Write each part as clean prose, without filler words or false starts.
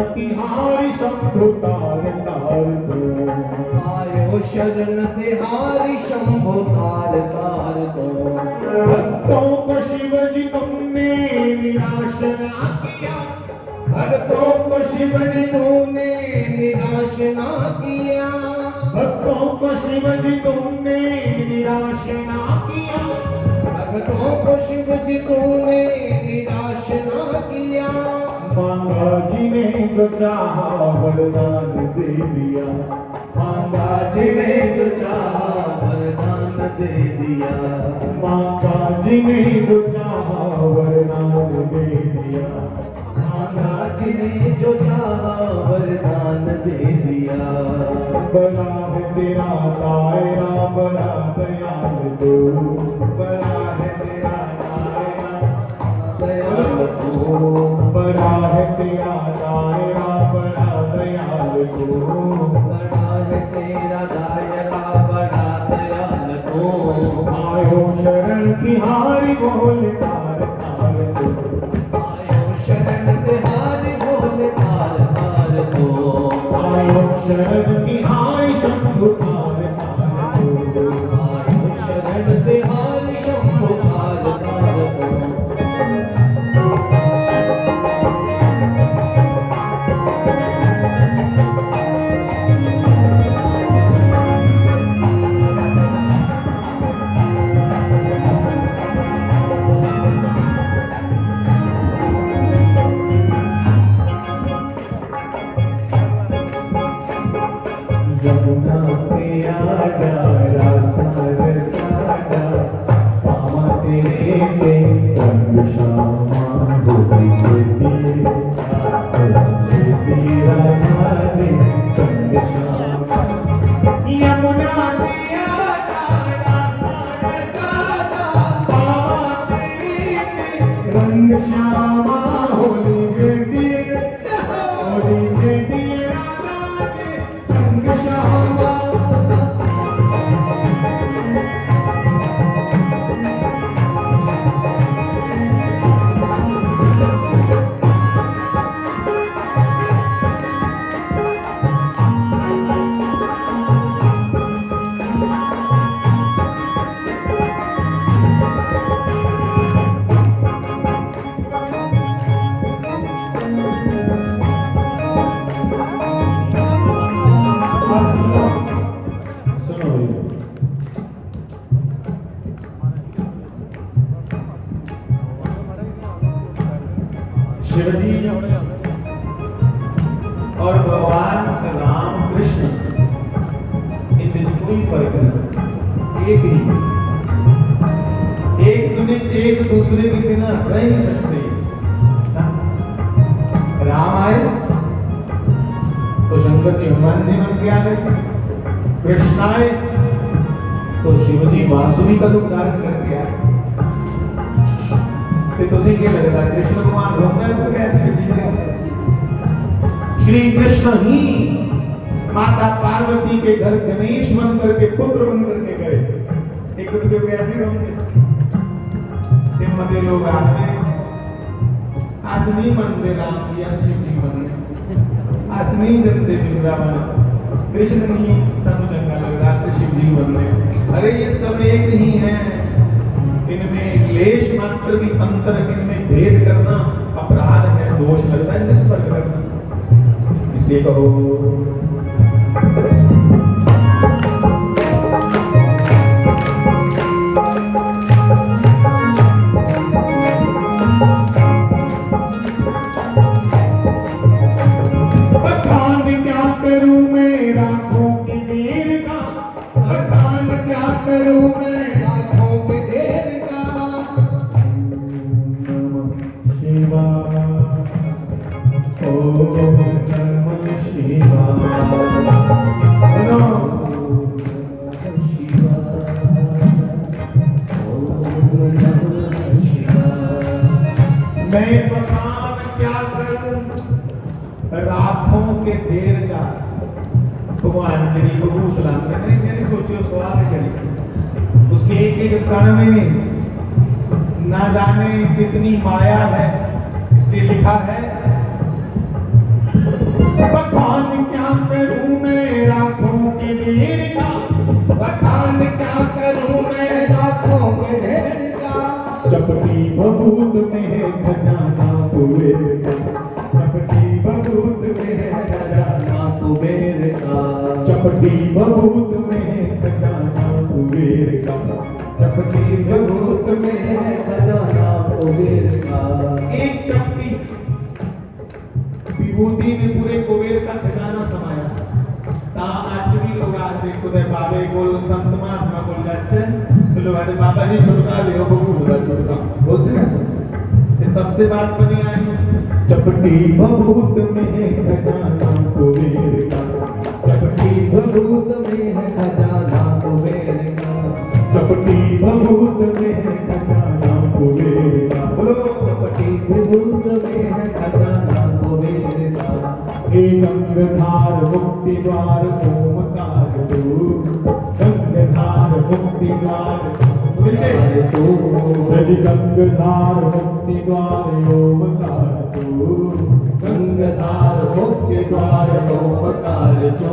तिहारी शंभु तार तार दो। आयो शरण तिहारी शंभु तार तार दो। भक्तों को शिव जी तुमने निराश ना किया, भक्तों को शिव जी तूने निराश ना किया। भक्तों को शिव जी तुमने निराश ना किया। भक्तों को शिव जी तूने निराश ना किया। मांगा जी ने जो चाहा वरदान दे दिया, मांगा जी ने जो चाहा वरदान दे दिया। मांगा जी ने जो चाहा वरदान दे दिया। मांगा जी ने जो चाहा वरदान दे दिया। बड़ा है तेरा दायरा बड़ा दयाल तू, बड़ा है तेरा दायरा दयाल तू। बड़ा है तेरा दायरा बड़ा दयाल तू। बड़ा है तेरा दायरा बड़ा दयाल तू। आयो शरण तिहारी बोल तार तार तू। आयो शरण तिहारी बोल तार तार तू। आयो शरण तिहारी शंभु तार तार तू। आयो शरण तिहारी शंभु तार तार तू। यमुना पे आजा रासा राजा, पामा तेरे पे रंग श्यामा होली तेरे तेरा राधे संग श्यामा। यमुना पे आजा रासा राजा, पामा तेरे पे रंग श्यामा होली तेरे होली तेरा राधे संग श्यामा। सुनो शिवजी और भगवान राम कृष्ण इनमें कोई फर्क नहीं, एक ही, एक दूसरे के बिना रह नहीं सकते। राम आए तो शंकर जी हनुमान जी बन के आ गए, कृष्ण आए तो शिवजी बांसुरी का रूप धारण करके आए। ਤੇ ਤੁਸੀਂ ਕੀ ਲੱਗਦਾ कृष्ण भगवान रोता है तो क्या शिव जी ने? श्री कृष्ण ही माता पार्वती के घर गणेश बन करके पुत्र बन करके गए, एक दूसरे को ऐसे होंगे मते लोग आते असली बनते राम की शिव जी बनने, असली जनते वृंदावन कृष्ण नहीं सब चंगा लगता है शिव जी बनने। अरे ये सब एक ही है, इनमें लेश मात्र भी अंतर, इनमें भेद करना अपराध है, दोष लगता है, इनमें फर्क करना। इसलिए कहो बखान क्या करूं मैं राखों की देर का, बखान क्या करूं मैं लाखों की देर का। शिवा ओम नमः शिवाय। सुनो शिवा ओम नमः शिवाय। मैं बखान क्या करूं राखों के देर का। भगवान जी को सलाम करने मैंने सोचियो सवाल चली, उसके एक एक कण में ना जाने कितनी माया है, इसलिए लिखा है कुबेर का, चपटी बबूत में है खजाना कुबेर का, चपटी बबूत में है खजाना कुबेर का, चपटी बबूत में है खजाना कुबेर का। एक चपटी विभूति ने पूरे कुबेर का खजाना समाया। ता आचरी लोग आते खुदे बाबे बोल संत महात्मा बोल जाते तो लोग आते बाबा जी छुटका ले हो बबू होगा छुटका बोलते हैं सब। तब से बात बनी आई चपटी बबूत में है खजाना कुबेर का, चपटी बबूत में है खजाना कुबेर का, चपटी बबूत में है खजाना कुबेर का। बोलो चपटी बबूत में है खजाना कुबेर का। एक गंगाधार मुक्ति द्वार ओमकार तू, गंगाधार मुक्ति द्वार ओमकार तू, ब्रज गंगाधार मुक्ति द्वार ओमकार तू, गंगाधार मुक्ति द्वार ओमकार तू।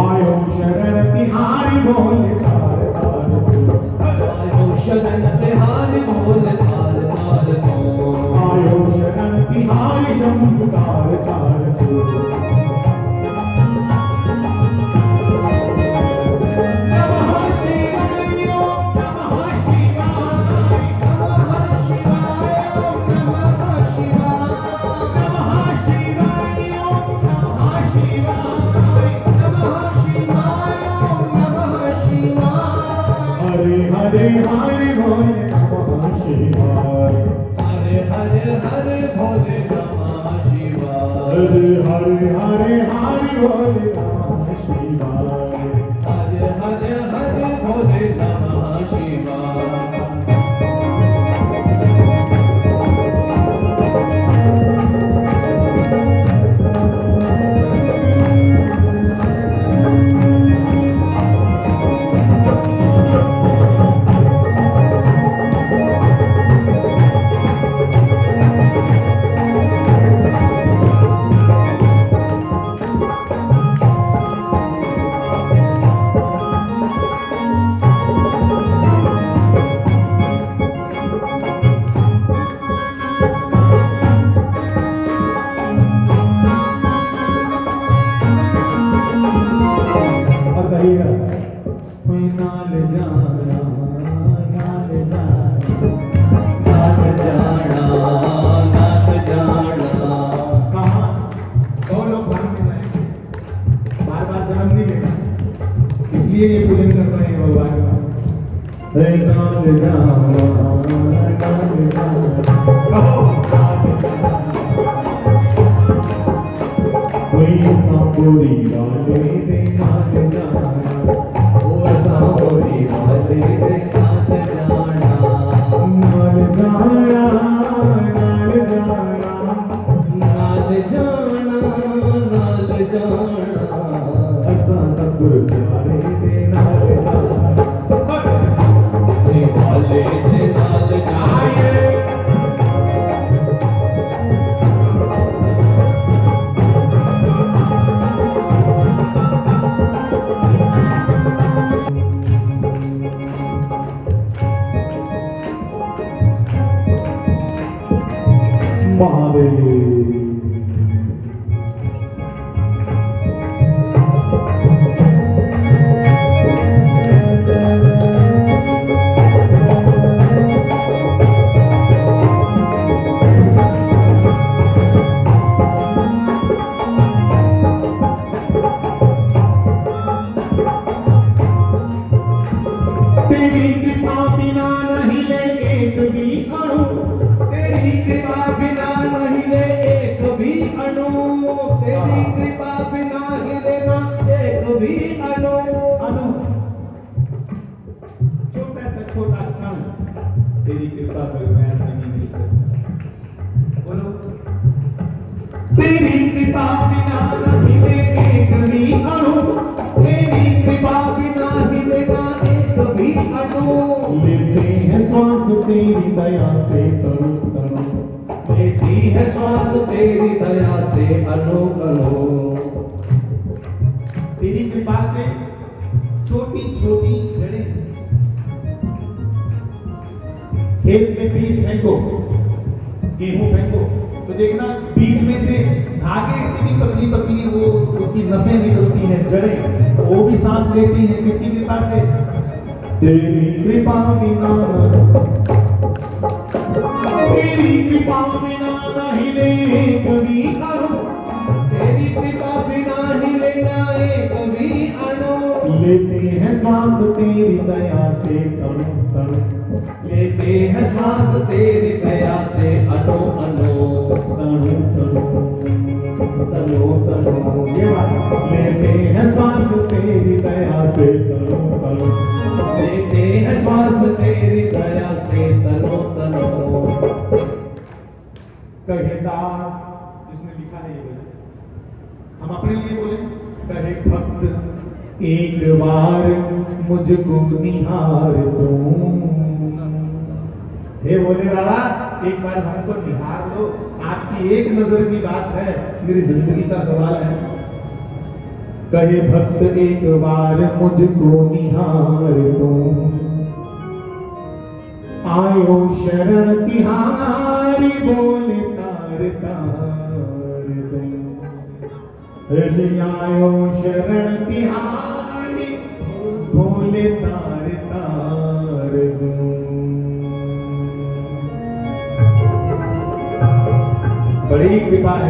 आयो शरण तिहारी बोल तार तार तू, आयो शरण तिहारी बोल तार तार तू, आयो शरण तिहारी शंभु तार तार तू। नमः शिवाय ओम नमः शिवाय, नमः शिवाय ओम नमः शिवाय, नमः शिवाय ओम नमः शिवाय, नमः शिवाय ओम नमः शिवाय। हरे हरे हरे भोले नमः शिवाय, हरे हरे हरे भोले नमः शिवाय, हरे हरे हरे हरे भोले नमः शिवाय। हरे हरे हरे भोले नमः शिवाय। और कहिएगा कोई नाल जाना नाल जाना नाथ जाना कहाँ और लोग भाग में जाएंगे, बार बार जन्म नहीं लेना, इसलिए ये पूजन कर रहे हैं भगवान का। रे नाल जाना कहो कोई सांपोरी वाले दे नाल जाना, ओ सावरी वाले दे नाथ जाना, नाल जाना नाल जाना, नाल जाना नाल जाना। असा सतगुरु प्यारे दे नाल जाना, वाले दे नाल जाना। महादेव तेरी कृपा बिना नहीं ले एक भी अणु, तेरी कृपा बिना नहीं ले एक भी अणु, तेरी कृपा बिना हिले ना एक भी अणु। अणु छोटा सा छोटा कण तेरी कृपा बगैर नहीं मिल सकता। बोलो तेरी कृपा बिना नहीं ले एक भी अणु, तेरी कृपा बिना हिले ना एक भी अणु। लेते हैं श्वास तेरी दया से तनु तनु, लेती है श्वास तेरी दया से अनु अनु। तेरी कृपा से छोटी छोटी जड़ें, खेत में बीज फेंको, गेहूं फेंको तो देखना बीज में से धागे से भी पतली पतली वो उसकी नसें निकलती हैं, जड़ें, वो भी सांस लेती हैं। किसकी कृपा से? तेरी कृपा बिना, तेरी कृपा बिना नहीं ले कभी अणु, तेरी कृपा बिना हिले ना एक भी अणु, लेते हैं श्वास तेरी दया से तनु तनु, लेते हैं सांस तेरी दया से अणु अणु, तनु तनु। तनु तनु। ये बात, लेते हैं श्वास तेरी दया से तनु तनु, लेते हैं श्वास तेरी दया से तनु तनु। कहेदार जिसने लिखा है ये बोले, हम अपने लिए बोले, कहे भक्त एक बार मुझको निहार दो, हे बोले बाबा एक बार हमको निहार दो, आपकी एक नजर की बात है, मेरी जिंदगी का सवाल है। कहे भक्त एक बार मुझको निहार दो, आयो शरण तिहारी बोले तार तार दो, आयो शरण तिहारी बोले तार तार दो। बड़ी कृपा है।